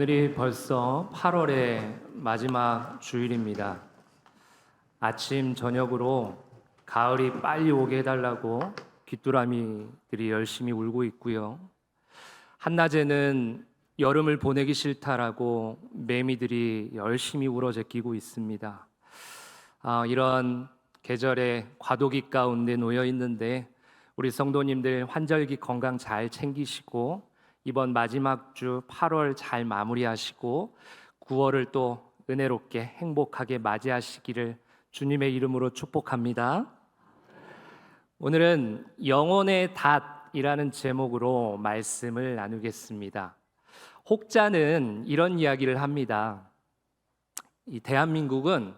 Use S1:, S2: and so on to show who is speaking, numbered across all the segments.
S1: 오늘이 벌써 8월의 마지막 주일입니다. 아침 저녁으로 가을이 빨리 오게 해달라고 귀뚜라미들이 열심히 울고 있고요. 한낮에는 여름을 보내기 싫다라고 매미들이 열심히 울어 제끼고 있습니다. 이런 계절의 과도기 가운데 놓여 있는데 우리 성도님들 환절기 건강 잘 챙기시고 이번 마지막 주 8월 잘 마무리하시고 9월을 또 은혜롭게 행복하게 맞이하시기를 주님의 이름으로 축복합니다. 오늘은 영혼의 닷이라는 제목으로 말씀을 나누겠습니다. 혹자는 이런 이야기를 합니다. 이 대한민국은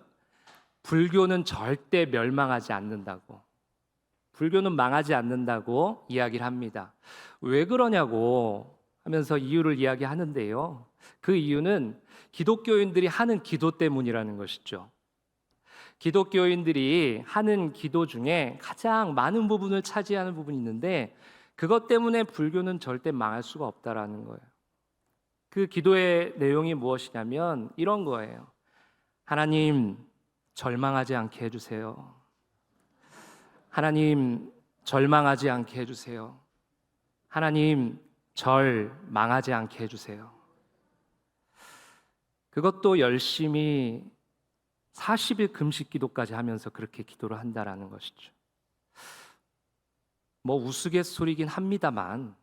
S1: 불교는 절대 멸망하지 않는다고, 불교는 망하지 않는다고 이야기를 합니다. 왜 그러냐고 하면서 이유를 이야기하는데요. 그 이유는 기독교인들이 하는 기도 때문이라는 것이죠. 기독교인들이 하는 기도 중에 가장 많은 부분을 차지하는 부분이 있는데 그것 때문에 불교는 절대 망할 수가 없다라는 거예요. 그 기도의 내용이 무엇이냐면 이런 거예요. 하나님, 절망하지 않게 해주세요. 하나님, 절망하지 않게 해주세요. 하나님, 절 망하지 않게 해주세요. 그것도 열심히 40일 금식 기도까지 하면서 그렇게 기도를 한다라는 것이죠. 우스갯소리긴 합니다만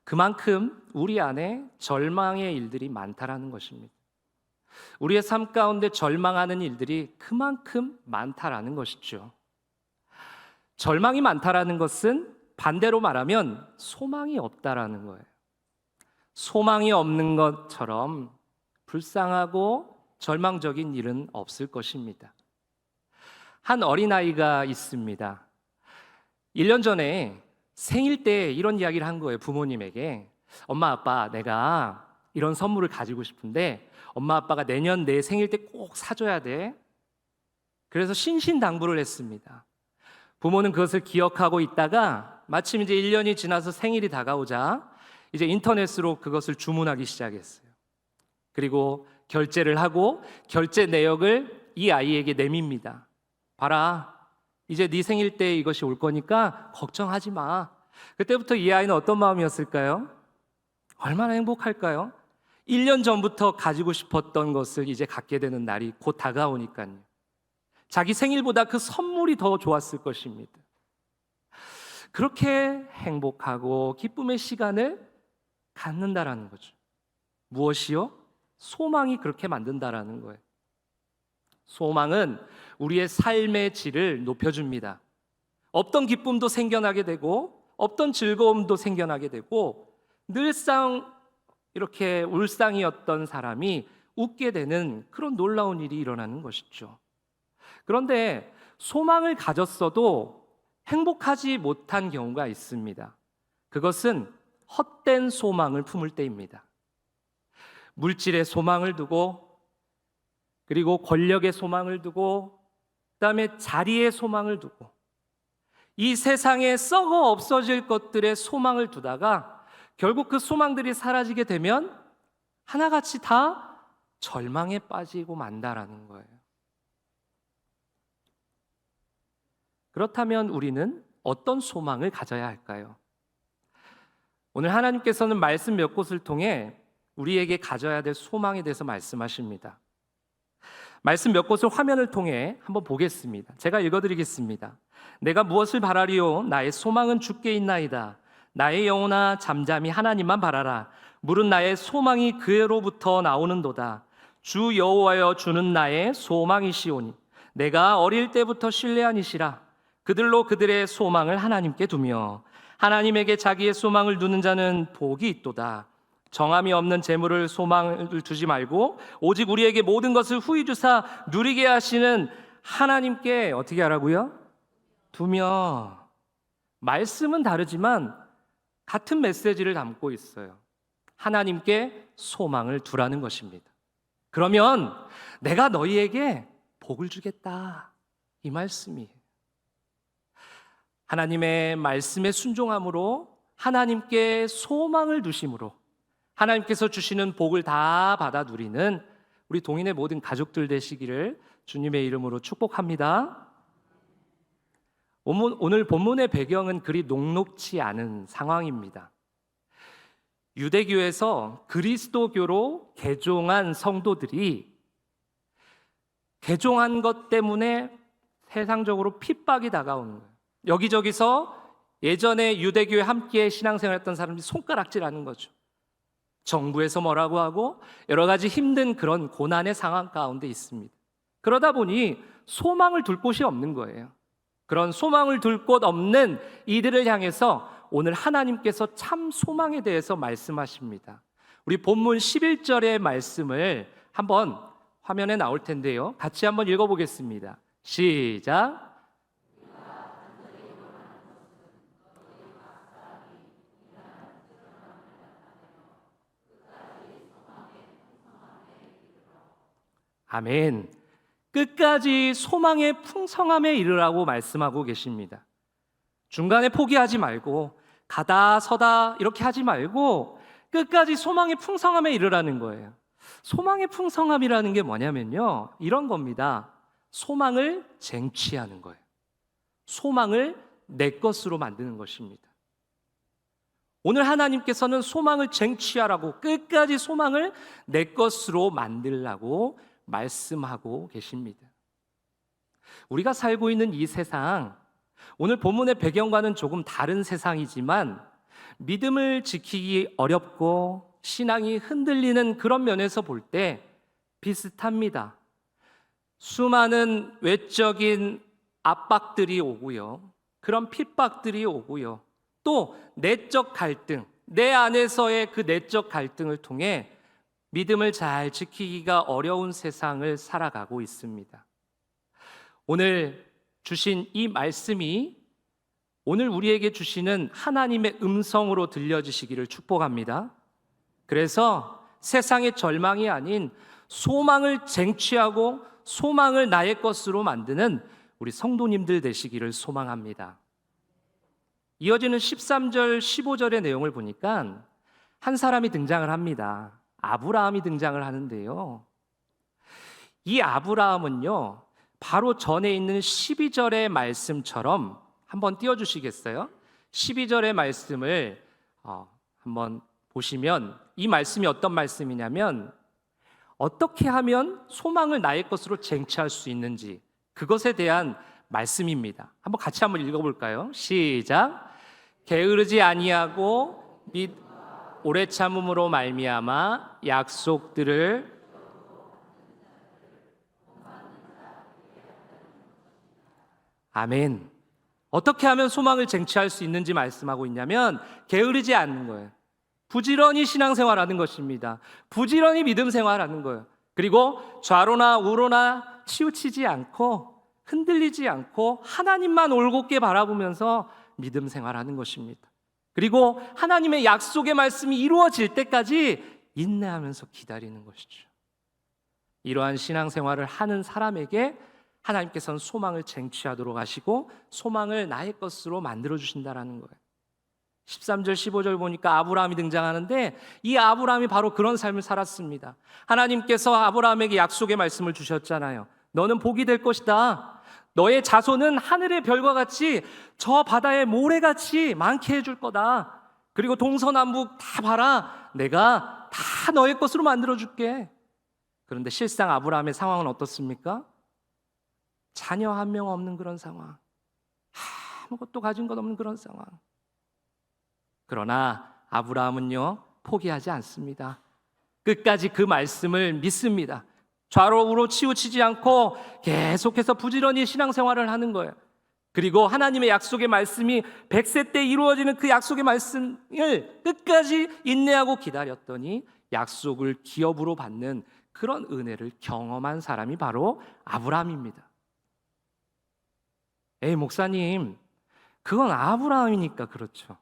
S1: 그만큼 우리 안에 절망의 일들이 많다라는 것입니다. 우리의 삶 가운데 절망하는 일들이 그만큼 많다라는 것이죠. 절망이 많다라는 것은 반대로 말하면 소망이 없다라는 거예요. 소망이 없는 것처럼 불쌍하고 절망적인 일은 없을 것입니다. 한 어린아이가 있습니다. 1년 전에 생일 때 이런 이야기를 한 거예요. 부모님에게. 엄마, 아빠, 내가 이런 선물을 가지고 싶은데 엄마, 아빠가 내년 내 생일 때 꼭 사줘야 돼. 그래서 신신당부를 했습니다. 부모는 그것을 기억하고 있다가 마침 이제 1년이 지나서 생일이 다가오자 이제 인터넷으로 그것을 주문하기 시작했어요. 그리고 결제를 하고 결제 내역을 이 아이에게 내밉니다. 봐라, 이제 네 생일 때 이것이 올 거니까 걱정하지 마. 그때부터 이 아이는 어떤 마음이었을까요? 얼마나 행복할까요? 1년 전부터 가지고 싶었던 것을 이제 갖게 되는 날이 곧 다가오니까요. 자기 생일보다 그 선물이 더 좋았을 것입니다. 그렇게 행복하고 기쁨의 시간을 갖는다라는 거죠. 무엇이요? 소망이 그렇게 만든다라는 거예요. 소망은 우리의 삶의 질을 높여줍니다. 없던 기쁨도 생겨나게 되고 없던 즐거움도 생겨나게 되고 늘상 이렇게 울상이었던 사람이 웃게 되는 그런 놀라운 일이 일어나는 것이죠. 그런데 소망을 가졌어도 행복하지 못한 경우가 있습니다. 그것은 헛된 소망을 품을 때입니다. 물질의 소망을 두고, 그리고 권력의 소망을 두고, 그다음에 자리의 소망을 두고, 이 세상에 썩어 없어질 것들의 소망을 두다가 결국 그 소망들이 사라지게 되면 하나같이 다 절망에 빠지고 만다라는 거예요. 그렇다면 우리는 어떤 소망을 가져야 할까요? 오늘 하나님께서는 말씀 몇 곳을 통해 우리에게 가져야 될 소망에 대해서 말씀하십니다. 말씀 몇 곳을 화면을 통해 한번 보겠습니다. 제가 읽어드리겠습니다. 내가 무엇을 바라리요? 나의 소망은 주께 있나이다. 나의 영혼아 잠잠히 하나님만 바라라. 물은 나의 소망이 그로부터 나오는도다. 주 여호와여, 주는 나의 소망이시오니 내가 어릴 때부터 신뢰하니시라. 그들로 그들의 소망을 하나님께 두며 하나님에게 자기의 소망을 두는 자는 복이 있도다. 정함이 없는 재물을 소망을 두지 말고 오직 우리에게 모든 것을 후히 주사 누리게 하시는 하나님께 어떻게 하라고요? 두며. 말씀은 다르지만 같은 메시지를 담고 있어요. 하나님께 소망을 두라는 것입니다. 그러면 내가 너희에게 복을 주겠다, 이 말씀이에요. 하나님의 말씀에 순종함으로, 하나님께 소망을 두심으로 하나님께서 주시는 복을 다 받아 누리는 우리 동인의 모든 가족들 되시기를 주님의 이름으로 축복합니다. 오늘 본문의 배경은 그리 녹록지 않은 상황입니다. 유대교에서 그리스도교로 개종한 성도들이 개종한 것 때문에 세상적으로 핍박이 다가오는 거예요. 여기저기서 예전에 유대교에 함께 신앙생활했던 사람들이 손가락질하는 거죠. 정부에서 뭐라고 하고 여러 가지 힘든 그런 고난의 상황 가운데 있습니다. 그러다 보니 소망을 둘 곳이 없는 거예요. 그런 소망을 둘 곳 없는 이들을 향해서 오늘 하나님께서 참 소망에 대해서 말씀하십니다. 우리 본문 11절의 말씀을 한번 화면에 나올 텐데요. 같이 한번 읽어보겠습니다. 시작. 아멘. 끝까지 소망의 풍성함에 이르라고 말씀하고 계십니다. 중간에 포기하지 말고 가다 서다 이렇게 하지 말고 끝까지 소망의 풍성함에 이르라는 거예요. 소망의 풍성함이라는 게 뭐냐면요, 이런 겁니다. 소망을 쟁취하는 거예요. 소망을 내 것으로 만드는 것입니다. 오늘 하나님께서는 소망을 쟁취하라고, 끝까지 소망을 내 것으로 만들라고 말씀하고 계십니다. 우리가 살고 있는 이 세상, 오늘 본문의 배경과는 조금 다른 세상이지만 믿음을 지키기 어렵고 신앙이 흔들리는 그런 면에서 볼 때 비슷합니다. 수많은 외적인 압박들이 오고요, 그런 핍박들이 오고요, 또 내적 갈등, 내 안에서의 그 내적 갈등을 통해 믿음을 잘 지키기가 어려운 세상을 살아가고 있습니다. 오늘 주신 이 말씀이 오늘 우리에게 주시는 하나님의 음성으로 들려지시기를 축복합니다. 그래서 세상의 절망이 아닌 소망을 쟁취하고 소망을 나의 것으로 만드는 우리 성도님들 되시기를 소망합니다. 이어지는 13절, 15절의 내용을 보니까 한 사람이 등장을 합니다. 아브라함이 등장을 하는데요, 이 아브라함은요, 바로 전에 있는 12절의 말씀처럼 한번 띄워주시겠어요? 12절의 말씀을 한번 보시면 이 말씀이 어떤 말씀이냐면, 어떻게 하면 소망을 나의 것으로 쟁취할 수 있는지 그것에 대한 말씀입니다. 한번 같이 한번 읽어볼까요? 시작. 게으르지 아니하고 오래 참음으로 말미암아 약속들을 아멘. 어떻게 하면 소망을 쟁취할 수 있는지 말씀하고 있냐면 게으르지 않는 거예요. 부지런히 신앙생활하는 것입니다. 부지런히 믿음 생활하는 거예요. 그리고 좌로나 우로나 치우치지 않고 흔들리지 않고 하나님만 올곧게 바라보면서 믿음 생활하는 것입니다. 그리고 하나님의 약속의 말씀이 이루어질 때까지 인내하면서 기다리는 것이죠. 이러한 신앙생활을 하는 사람에게 하나님께서는 소망을 쟁취하도록 하시고 소망을 나의 것으로 만들어주신다는 거예요. 13절 15절 보니까 아브라함이 등장하는데 이 아브라함이 바로 그런 삶을 살았습니다. 하나님께서 아브라함에게 약속의 말씀을 주셨잖아요. 너는 복이 될 것이다. 너의 자손은 하늘의 별과 같이 저 바다의 모래같이 많게 해줄 거다. 그리고 동서남북 다 봐라. 내가 다 너의 것으로 만들어줄게. 그런데 실상 아브라함의 상황은 어떻습니까? 자녀 한 명 없는 그런 상황, 아무것도 가진 것 없는 그런 상황. 그러나 아브라함은요, 포기하지 않습니다. 끝까지 그 말씀을 믿습니다. 좌로 우로 치우치지 않고 계속해서 부지런히 신앙생활을 하는 거예요. 그리고 하나님의 약속의 말씀이 100세 때 이루어지는 그 약속의 말씀을 끝까지 인내하고 기다렸더니 약속을 기업으로 받는 그런 은혜를 경험한 사람이 바로 아브라함입니다. 에이 목사님, 그건 아브라함이니까 그렇죠.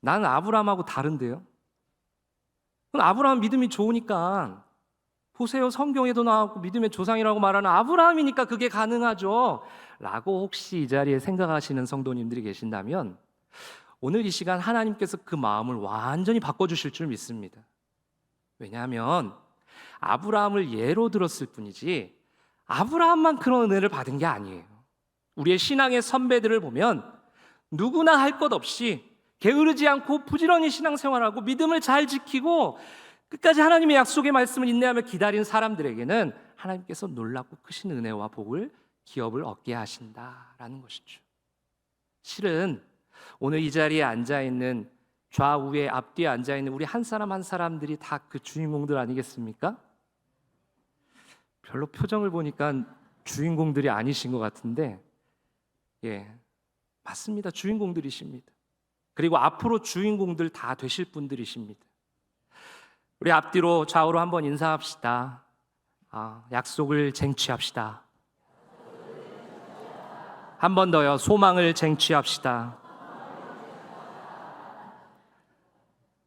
S1: 나는 아브라함하고 다른데요. 그건 아브라함 믿음이 좋으니까, 보세요, 성경에도 나오고 믿음의 조상이라고 말하는 아브라함이니까 그게 가능하죠 라고 혹시 이 자리에 생각하시는 성도님들이 계신다면, 오늘 이 시간 하나님께서 그 마음을 완전히 바꿔주실 줄 믿습니다. 왜냐하면 아브라함을 예로 들었을 뿐이지 아브라함만 그런 은혜를 받은 게 아니에요. 우리의 신앙의 선배들을 보면 누구나 할 것 없이 게으르지 않고 부지런히 신앙생활하고 믿음을 잘 지키고 끝까지 하나님의 약속의 말씀을 인내하며 기다린 사람들에게는 하나님께서 놀랍고 크신 은혜와 복을 기업을 얻게 하신다라는 것이죠. 실은 오늘 이 자리에 앉아있는 좌우에 앞뒤에 앉아있는 우리 한 사람 한 사람들이 다 그 주인공들 아니겠습니까? 별로 표정을 보니까 주인공들이 아니신 것 같은데 맞습니다. 주인공들이십니다. 그리고 앞으로 주인공들 다 되실 분들이십니다. 우리 앞뒤로 좌우로 한번 인사합시다. 약속을 쟁취합시다. 한 번 더요. 소망을 쟁취합시다.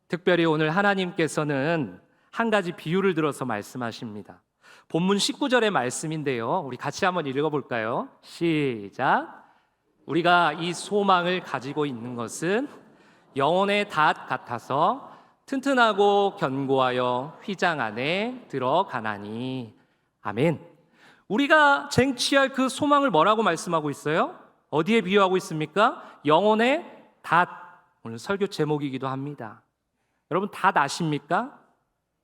S1: 특별히 오늘 하나님께서는 한 가지 비유를 들어서 말씀하십니다. 본문 19절의 말씀인데요. 우리 같이 한번 읽어볼까요? 시작. 우리가 이 소망을 가지고 있는 것은 영혼의 닷 같아서 튼튼하고 견고하여 휘장 안에 들어가나니. 아멘. 우리가 쟁취할 그 소망을 뭐라고 말씀하고 있어요? 어디에 비유하고 있습니까? 영혼의 닷. 오늘 설교 제목이기도 합니다. 여러분 닷 아십니까?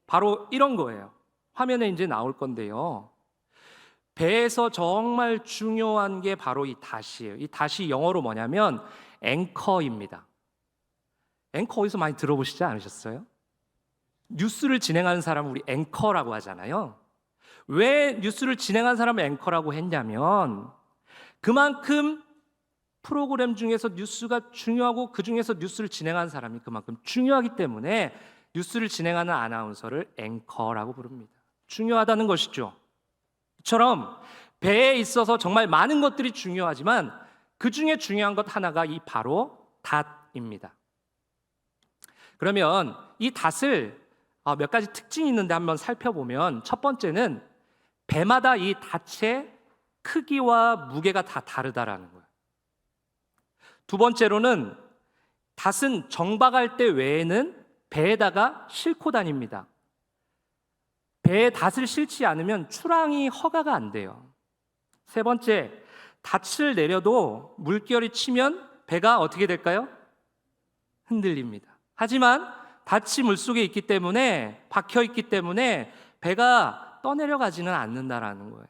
S1: 바로 이런 거예요. 화면에 이제 나올 건데요. 배에서 정말 중요한 게 바로 이 닷이에요. 이 닷이 영어로 뭐냐면 앵커입니다. 앵커 어디서 많이 들어보시지 않으셨어요? 뉴스를 진행하는 사람을 우리 앵커라고 하잖아요. 왜 뉴스를 진행하는 사람을 앵커라고 했냐면 그만큼 프로그램 중에서 뉴스가 중요하고 그 중에서 뉴스를 진행하는 사람이 그만큼 중요하기 때문에 뉴스를 진행하는 아나운서를 앵커라고 부릅니다. 중요하다는 것이죠. 처럼 배에 있어서 정말 많은 것들이 중요하지만 그 중에 중요한 것 하나가 이 바로 닷입니다. 그러면 이 닷을 몇 가지 특징이 있는데 한번 살펴보면 첫 번째는 배마다 이 닷의 크기와 무게가 다 다르다라는 거예요. 두 번째로는 닷은 정박할 때 외에는 배에다가 싣고 다닙니다. 배에 닷을 싣지 않으면 출항이 허가가 안 돼요. 세 번째, 닷을 내려도 물결이 치면 배가 어떻게 될까요? 흔들립니다. 하지만 닷이 물속에 있기 때문에 박혀 있기 때문에 배가 떠내려가지는 않는다라는 거예요.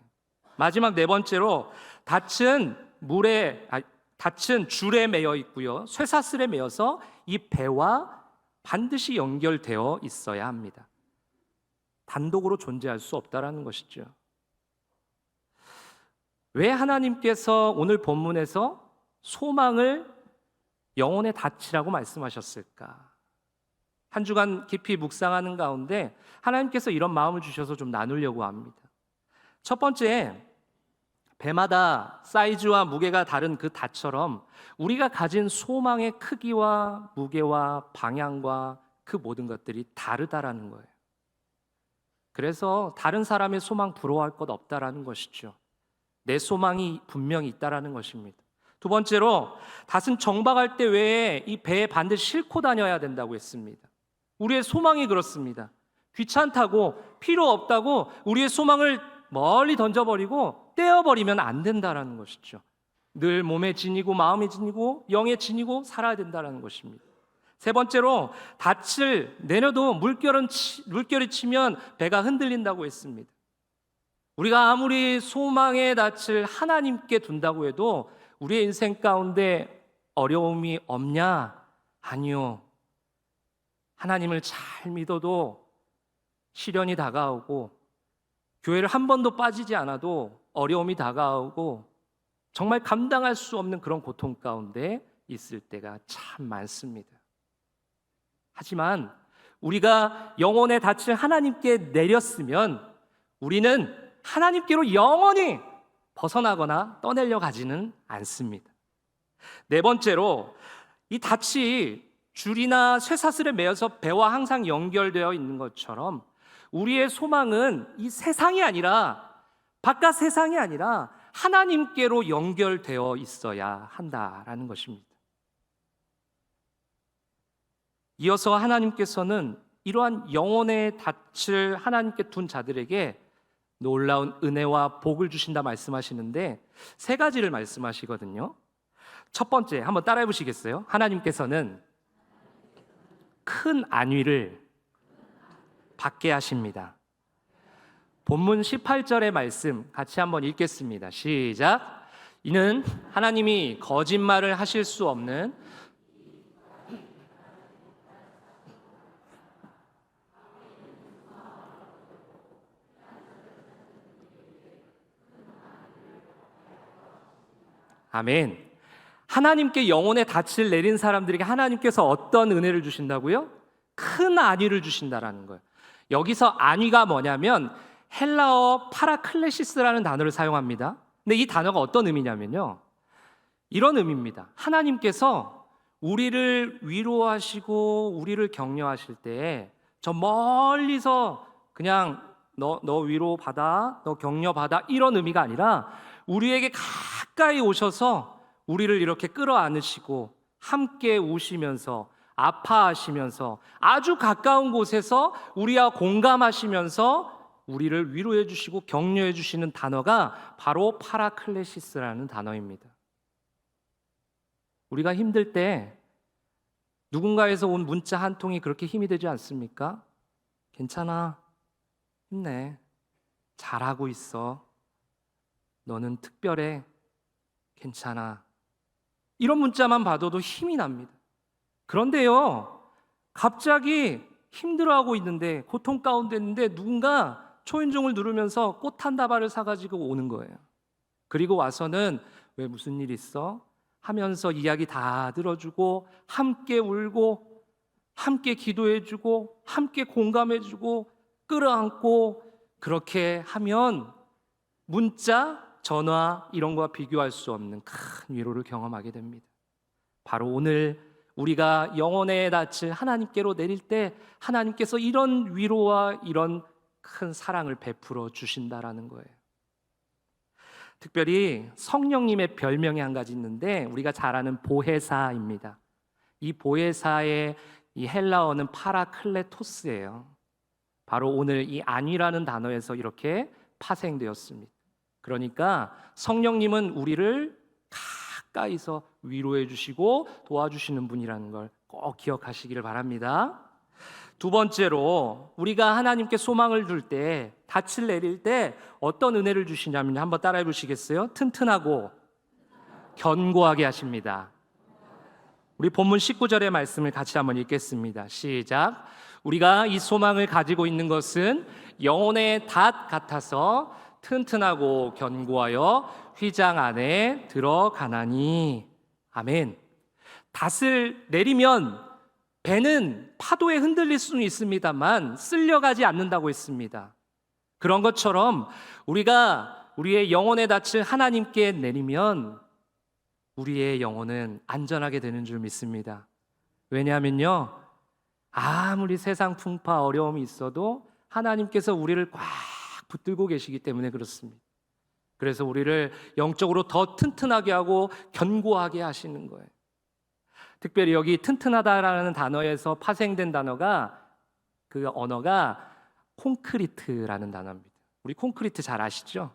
S1: 마지막 네 번째로 닷은 줄에 매여 있고요. 쇠사슬에 매여서 이 배와 반드시 연결되어 있어야 합니다. 단독으로 존재할 수 없다라는 것이죠. 왜 하나님께서 오늘 본문에서 소망을 영혼의 닷이라고 말씀하셨을까? 한 주간 깊이 묵상하는 가운데 하나님께서 이런 마음을 주셔서 좀 나누려고 합니다. 첫 번째, 배마다 사이즈와 무게가 다른 그 닷처럼 우리가 가진 소망의 크기와 무게와 방향과 그 모든 것들이 다르다라는 거예요. 그래서 다른 사람의 소망 부러워할 것 없다라는 것이죠. 내 소망이 분명히 있다라는 것입니다. 두 번째로 닷은 정박할 때 외에 이 배에 반드시 싣고 다녀야 된다고 했습니다. 우리의 소망이 그렇습니다. 귀찮다고 필요 없다고 우리의 소망을 멀리 던져버리고 떼어버리면 안 된다라는 것이죠. 늘 몸에 지니고 마음에 지니고 영에 지니고 살아야 된다는 것입니다. 세 번째로 닷을 내려도 물결이 치면 배가 흔들린다고 했습니다. 우리가 아무리 소망의 닷을 하나님께 둔다고 해도 우리의 인생 가운데 어려움이 없냐? 아니요. 하나님을 잘 믿어도 시련이 다가오고 교회를 한 번도 빠지지 않아도 어려움이 다가오고 정말 감당할 수 없는 그런 고통 가운데 있을 때가 참 많습니다. 하지만 우리가 영혼의 닻을 하나님께 내렸으면 우리는 하나님께로 영원히 벗어나거나 떠내려 가지는 않습니다. 네 번째로 이 닻이 줄이나 쇠사슬에 매여서 배와 항상 연결되어 있는 것처럼 우리의 소망은 이 세상이 아니라 바깥 세상이 아니라 하나님께로 연결되어 있어야 한다라는 것입니다. 이어서 하나님께서는 이러한 영혼의 닻을 하나님께 둔 자들에게 놀라운 은혜와 복을 주신다 말씀하시는데 세 가지를 말씀하시거든요. 첫 번째, 한번 따라해 보시겠어요? 하나님께서는 큰 안위를 받게 하십니다. 본문 18절의 말씀 같이 한번 읽겠습니다. 시작. 이는 하나님이 거짓말을 하실 수 없는 아멘. 하나님께 영혼의 닻을 내린 사람들에게 하나님께서 어떤 은혜를 주신다고요? 큰 안위를 주신다라는 거예요. 여기서 안위가 뭐냐면 헬라어 파라클레시스라는 단어를 사용합니다. 근데 이 단어가 어떤 의미냐면요, 이런 의미입니다. 하나님께서 우리를 위로하시고 우리를 격려하실 때 저 멀리서 그냥 너 위로 받아, 너 격려 받아, 이런 의미가 아니라 우리에게 가까이 오셔서 우리를 이렇게 끌어안으시고 함께 우시면서 아파하시면서 아주 가까운 곳에서 우리와 공감하시면서 우리를 위로해 주시고 격려해 주시는 단어가 바로 파라클레시스라는 단어입니다. 우리가 힘들 때 누군가에서 온 문자 한 통이 그렇게 힘이 되지 않습니까? 괜찮아, 힘내, 잘하고 있어, 너는 특별해, 괜찮아, 이런 문자만 봐도 힘이 납니다. 그런데요, 갑자기 힘들어하고 있는데, 고통 가운데 있는데 누군가 초인종을 누르면서 꽃 한 다발을 사가지고 오는 거예요. 그리고 와서는 왜 무슨 일 있어? 하면서 이야기 다 들어주고 함께 울고 함께 기도해주고 함께 공감해주고 끌어안고, 그렇게 하면 문자, 전화 이런 거와 비교할 수 없는 큰 위로를 경험하게 됩니다. 바로 오늘 우리가 영혼의 닻을 하나님께로 내릴 때 하나님께서 이런 위로와 이런 큰 사랑을 베풀어 주신다라는 거예요. 특별히 성령님의 별명이 한 가지 있는데 우리가 잘 아는 보혜사입니다. 이 보혜사의 이 헬라어는 파라클레토스예요. 바로 오늘 이 안위라는 단어에서 이렇게 파생되었습니다. 그러니까 성령님은 우리를 가까이서 위로해 주시고 도와주시는 분이라는 걸 꼭 기억하시기를 바랍니다. 두 번째로, 우리가 하나님께 소망을 둘 때, 닻을 내릴 때 어떤 은혜를 주시냐면, 한번 따라해 보시겠어요? 튼튼하고 견고하게 하십니다. 우리 본문 19절의 말씀을 같이 한번 읽겠습니다. 시작. 우리가 이 소망을 가지고 있는 것은 영혼의 닷 같아서 튼튼하고 견고하여 휘장 안에 들어가나니. 아멘. 닷을 내리면 배는 파도에 흔들릴 수는 있습니다만 쓸려가지 않는다고 했습니다. 그런 것처럼 우리가 우리의 영혼의 닻을 하나님께 내리면 우리의 영혼은 안전하게 되는 줄 믿습니다. 왜냐하면요, 아무리 세상 풍파 어려움이 있어도 하나님께서 우리를 꽉 붙들고 계시기 때문에 그렇습니다. 그래서 우리를 영적으로 더 튼튼하게 하고 견고하게 하시는 거예요. 특별히 여기 튼튼하다라는 단어에서 파생된 단어가, 그 언어가 콘크리트라는 단어입니다. 우리 콘크리트 잘 아시죠?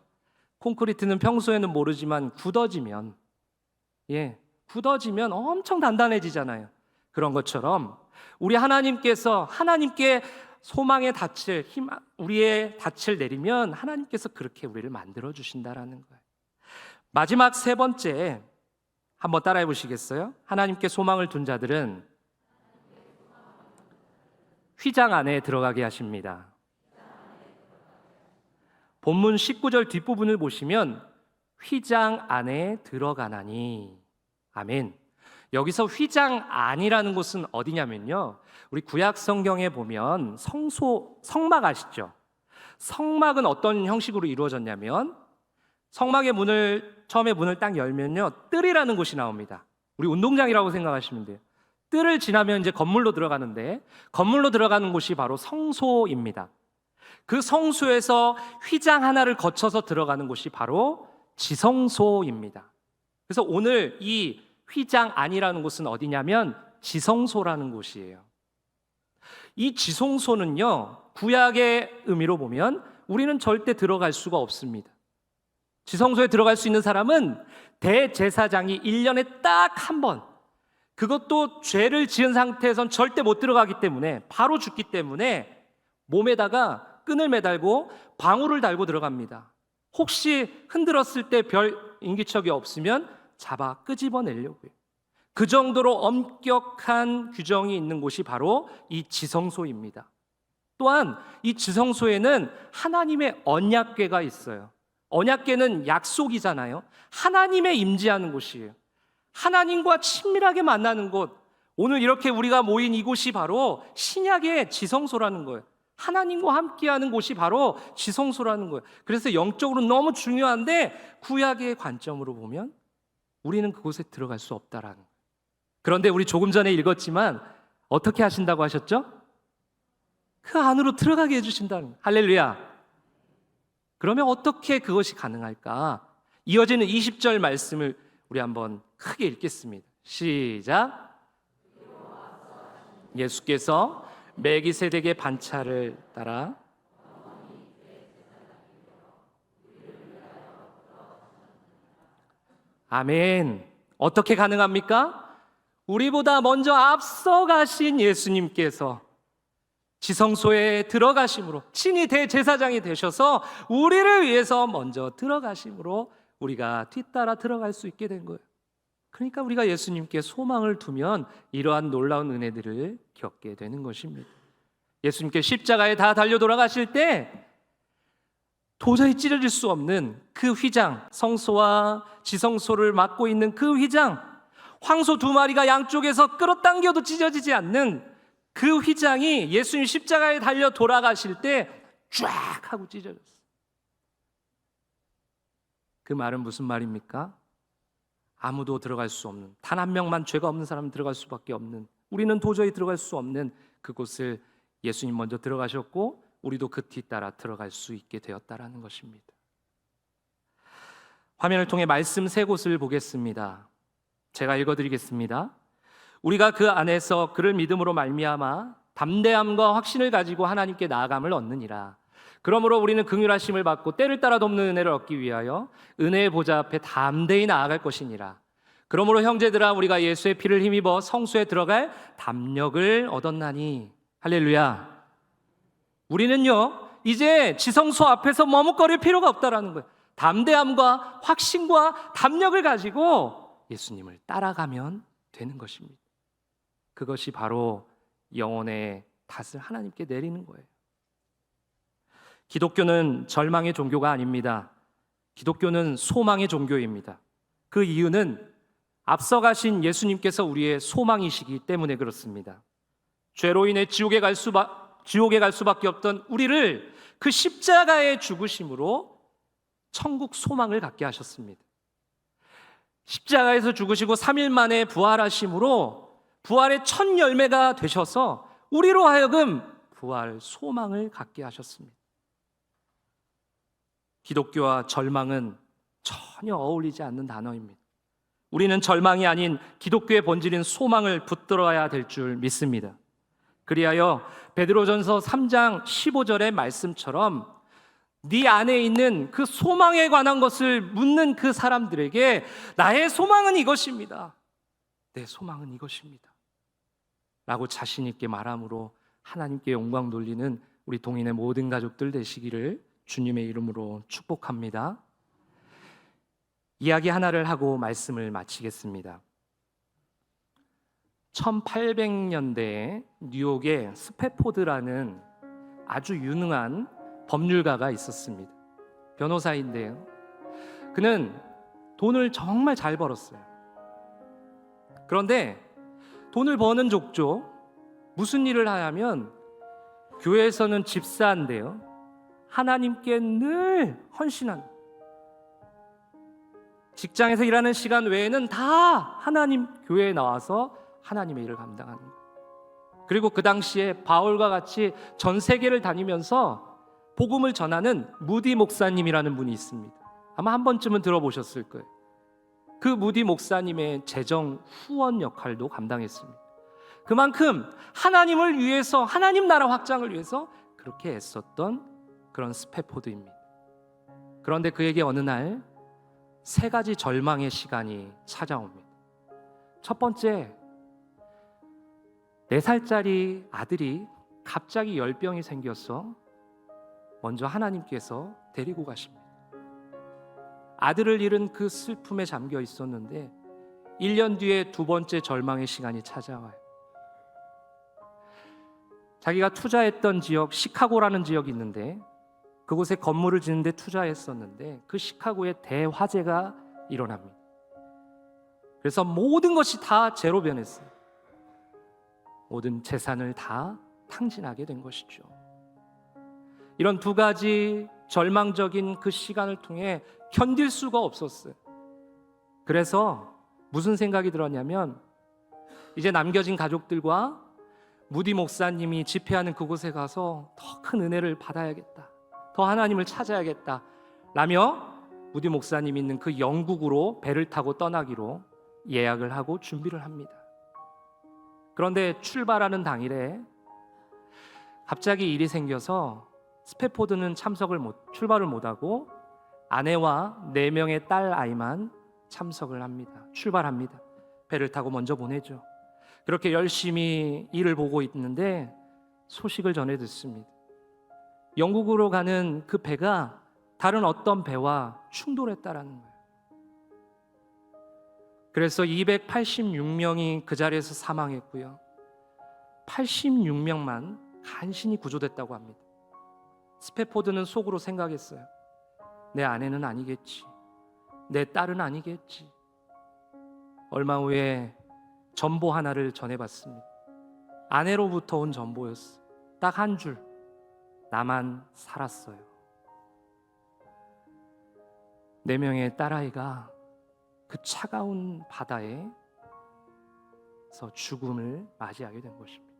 S1: 콘크리트는 평소에는 모르지만 굳어지면 엄청 단단해지잖아요. 그런 것처럼 우리 하나님께서 하나님께 소망의 닻을, 우리의 닻을 내리면 하나님께서 그렇게 우리를 만들어 주신다라는 거예요. 마지막 세 번째, 한번 따라해 보시겠어요? 하나님께 소망을 둔 자들은 휘장 안에 들어가게 하십니다. 본문 19절 뒷부분을 보시면 휘장 안에 들어가나니. 아멘. 여기서 휘장 안이라는 곳은 어디냐면요, 우리 구약 성경에 보면 성막 아시죠? 성막은 어떤 형식으로 이루어졌냐면, 성막의 문을 처음에 문을 딱 열면요, 뜰이라는 곳이 나옵니다. 우리 운동장이라고 생각하시면 돼요. 뜰을 지나면 이제 건물로 들어가는데, 건물로 들어가는 곳이 바로 성소입니다. 그 성소에서 휘장 하나를 거쳐서 들어가는 곳이 바로 지성소입니다. 그래서 오늘 이 휘장 안이라는 곳은 어디냐면 지성소라는 곳이에요. 이 지성소는요, 구약의 의미로 보면 우리는 절대 들어갈 수가 없습니다. 지성소에 들어갈 수 있는 사람은 대제사장이 1년에 딱 한 번, 그것도 죄를 지은 상태에선 절대 못 들어가기 때문에, 바로 죽기 때문에 몸에다가 끈을 매달고 방울을 달고 들어갑니다. 혹시 흔들었을 때 별 인기척이 없으면 잡아 끄집어내려고요. 그 정도로 엄격한 규정이 있는 곳이 바로 이 지성소입니다. 또한 이 지성소에는 하나님의 언약궤가 있어요. 언약궤는 약속이잖아요. 하나님의 임재하는 곳이에요. 하나님과 친밀하게 만나는 곳. 오늘 이렇게 우리가 모인 이곳이 바로 신약의 지성소라는 거예요. 하나님과 함께하는 곳이 바로 지성소라는 거예요. 그래서 영적으로 너무 중요한데 구약의 관점으로 보면 우리는 그곳에 들어갈 수 없다라는 거예요. 그런데 우리 조금 전에 읽었지만 어떻게 하신다고 하셨죠? 그 안으로 들어가게 해주신다는 거예요. 할렐루야. 그러면 어떻게 그것이 가능할까? 이어지는 20절 말씀을 우리 한번 크게 읽겠습니다. 시작. 예수께서 멜기세덱의 반차를 따라 아멘. 어떻게 가능합니까? 우리보다 먼저 앞서가신 예수님께서 지성소에 들어가심으로, 친히 대제사장이 되셔서 우리를 위해서 먼저 들어가심으로 우리가 뒤따라 들어갈 수 있게 된 거예요. 그러니까 우리가 예수님께 소망을 두면 이러한 놀라운 은혜들을 겪게 되는 것입니다. 예수님께 십자가에 다 달려 돌아가실 때 도저히 찢어질 수 없는 그 휘장, 성소와 지성소를 막고 있는 그 휘장, 황소 2마리가 양쪽에서 끌어당겨도 찢어지지 않는 그 휘장이 예수님 십자가에 달려 돌아가실 때 쫙 하고 찢어졌어요. 그 말은 무슨 말입니까? 아무도 들어갈 수 없는, 단 한 명만 죄가 없는 사람은 들어갈 수밖에 없는, 우리는 도저히 들어갈 수 없는 그곳을 예수님 먼저 들어가셨고 우리도 그 뒤따라 들어갈 수 있게 되었다라는 것입니다. 화면을 통해 말씀 3곳을 보겠습니다. 제가 읽어드리겠습니다. 우리가 그 안에서 그를 믿음으로 말미암아 담대함과 확신을 가지고 하나님께 나아감을 얻느니라. 그러므로 우리는 긍휼하심을 받고 때를 따라 돕는 은혜를 얻기 위하여 은혜의 보좌 앞에 담대히 나아갈 것이니라. 그러므로 형제들아, 우리가 예수의 피를 힘입어 성소에 들어갈 담력을 얻었나니. 할렐루야. 우리는요 이제 지성소 앞에서 머뭇거릴 필요가 없다라는 거예요. 담대함과 확신과 담력을 가지고 예수님을 따라가면 되는 것입니다. 그것이 바로 영혼의 탓을 하나님께 내리는 거예요. 기독교는 절망의 종교가 아닙니다. 기독교는 소망의 종교입니다. 그 이유는 앞서가신 예수님께서 우리의 소망이시기 때문에 그렇습니다. 죄로 인해 지옥에 갈 수밖에 없던 우리를 그 십자가의 죽으심으로 천국 소망을 갖게 하셨습니다. 십자가에서 죽으시고 3일 만에 부활하심으로 부활의 첫 열매가 되셔서 우리로 하여금 부활 소망을 갖게 하셨습니다. 기독교와 절망은 전혀 어울리지 않는 단어입니다. 우리는 절망이 아닌 기독교의 본질인 소망을 붙들어야 될 줄 믿습니다. 그리하여 베드로전서 3장 15절의 말씀처럼 네 안에 있는 그 소망에 관한 것을 묻는 그 사람들에게 나의 소망은 이것입니다, 내 소망은 이것입니다 라고 자신 있게 말함으로 하나님께 영광 돌리는 우리 동인의 모든 가족들 되시기를 주님의 이름으로 축복합니다. 이야기 하나를 하고 말씀을 마치겠습니다. 1800년대에 뉴욕에 스패포드라는 아주 유능한 법률가가 있었습니다. 변호사인데요, 그는 돈을 정말 잘 벌었어요. 그런데 돈을 버는 족족 무슨 일을 하냐면 교회에서는 집사인데요, 하나님께 늘 헌신한, 직장에서 일하는 시간 외에는 다 하나님 교회에 나와서 하나님의 일을 감당하는 거예요. 그리고 그 당시에 바울과 같이 전 세계를 다니면서 복음을 전하는 무디 목사님이라는 분이 있습니다. 아마 한 번쯤은 들어보셨을 거예요. 그 무디 목사님의 재정 후원 역할도 감당했습니다. 그만큼 하나님을 위해서, 하나님 나라 확장을 위해서 그렇게 애썼던 그런 스페포드입니다. 그런데 그에게 어느 날 3가지 절망의 시간이 찾아옵니다. 첫 번째, 4살짜리 아들이 갑자기 열병이 생겨서 먼저 하나님께서 데리고 가십니다. 아들을 잃은 그 슬픔에 잠겨 있었는데 1년 뒤에 2번째 절망의 시간이 찾아와요. 자기가 투자했던 지역, 시카고라는 지역이 있는데 그곳에 건물을 짓는데 투자했었는데 그 시카고에 대화재가 일어납니다. 그래서 모든 것이 다 제로 변했어요. 모든 재산을 다 탕진하게 된 것이죠. 이런 2가지 절망적인 그 시간을 통해 견딜 수가 없었어요. 그래서 무슨 생각이 들었냐면 이제 남겨진 가족들과 무디 목사님이 집회하는 그곳에 가서 더 큰 은혜를 받아야겠다, 더 하나님을 찾아야겠다 라며 무디 목사님이 있는 그 영국으로 배를 타고 떠나기로 예약을 하고 준비를 합니다. 그런데 출발하는 당일에 갑자기 일이 생겨서 스페포드는 출발을 못하고 아내와 4명의 딸 아이만 참석을 합니다. 출발합니다. 배를 타고 먼저 보내죠. 그렇게 열심히 일을 보고 있는데 소식을 전해 듣습니다. 영국으로 가는 그 배가 다른 어떤 배와 충돌했다라는 거예요. 그래서 286명이 그 자리에서 사망했고요. 86명만 간신히 구조됐다고 합니다. 스페포드는 속으로 생각했어요. 내 아내는 아니겠지, 내 딸은 아니겠지. 얼마 후에 전보 하나를 전해봤습니다. 아내로부터 온 전보였어. 딱 한 줄, 나만 살았어요. 4명의 딸아이가 그 차가운 바다에서 죽음을 맞이하게 된 것입니다.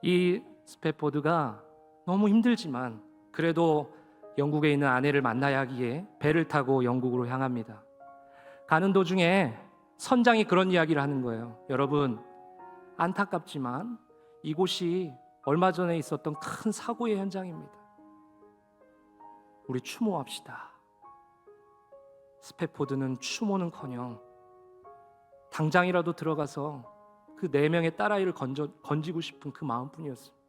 S1: 이 스페포드가 너무 힘들지만 그래도 영국에 있는 아내를 만나야 하기에 배를 타고 영국으로 향합니다. 가는 도중에 선장이 그런 이야기를 하는 거예요. 여러분, 안타깝지만 이곳이 얼마 전에 있었던 큰 사고의 현장입니다. 우리 추모합시다. 스페포드는 추모는커녕 당장이라도 들어가서 그 4명의 딸아이를 건지고 싶은 그 마음뿐이었습니다.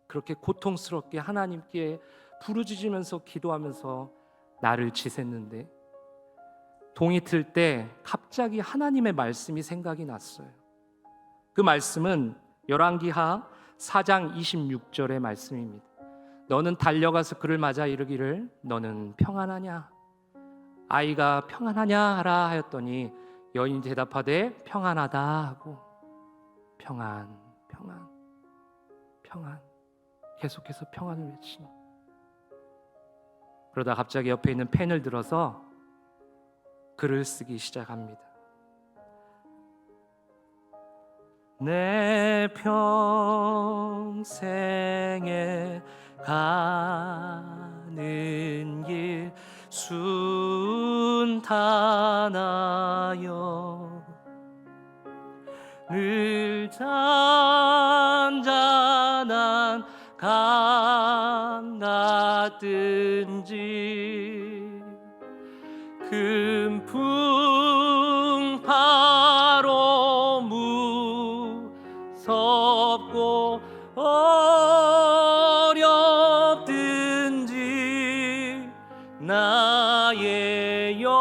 S1: 그렇게 고통스럽게 하나님께 부르짖으면서 기도하면서 날을 지샜는데 동이 틀 때 갑자기 하나님의 말씀이 생각이 났어요. 그 말씀은 열왕기하 4장 26절의 말씀입니다. 너는 달려가서 그를 맞아 이르기를 너는 평안하냐? 아이가 평안하냐 하라 하였더니 여인이 대답하되 평안하다 하고 평안, 평안, 평안, 계속해서 평안을 외치니 그러다 갑자기 옆에 있는 펜을 들어서 글을 쓰기 시작합니다. 내 평생에 가는 길 순탄하여 늘 잔잔한 강 같든지 큰 풍파로 무섭고 어렵든지 나의 영혼은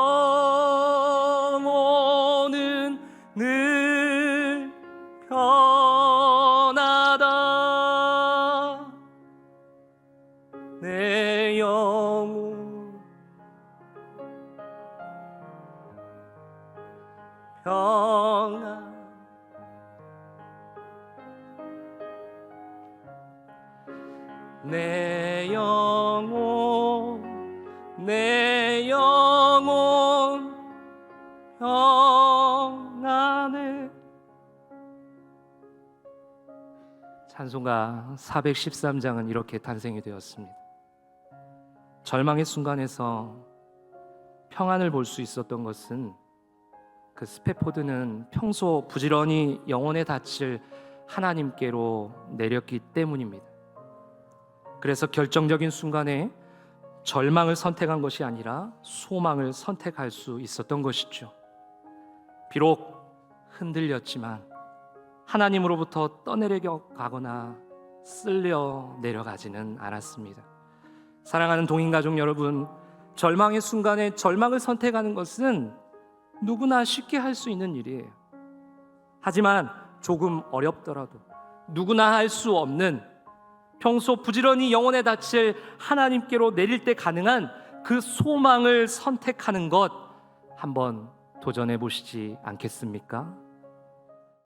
S1: 늘 편하다. 내 영혼 평안. 내 영혼 평안해. 찬송가 413장은 이렇게 탄생이 되었습니다. 절망의 순간에서 평안을 볼 수 있었던 것은 그 스패포드는 평소 부지런히 영혼의 닻을 하나님께로 내렸기 때문입니다. 그래서 결정적인 순간에 절망을 선택한 것이 아니라 소망을 선택할 수 있었던 것이죠. 비록 흔들렸지만 하나님으로부터 떠내려 가거나 쓸려 내려가지는 않았습니다. 사랑하는 동행가족 여러분, 절망의 순간에 절망을 선택하는 것은 누구나 쉽게 할 수 있는 일이에요. 하지만 조금 어렵더라도 누구나 할 수 없는, 평소 부지런히 영혼의 닻을 하나님께로 내릴 때 가능한 그 소망을 선택하는 것, 한번 도전해 보시지 않겠습니까?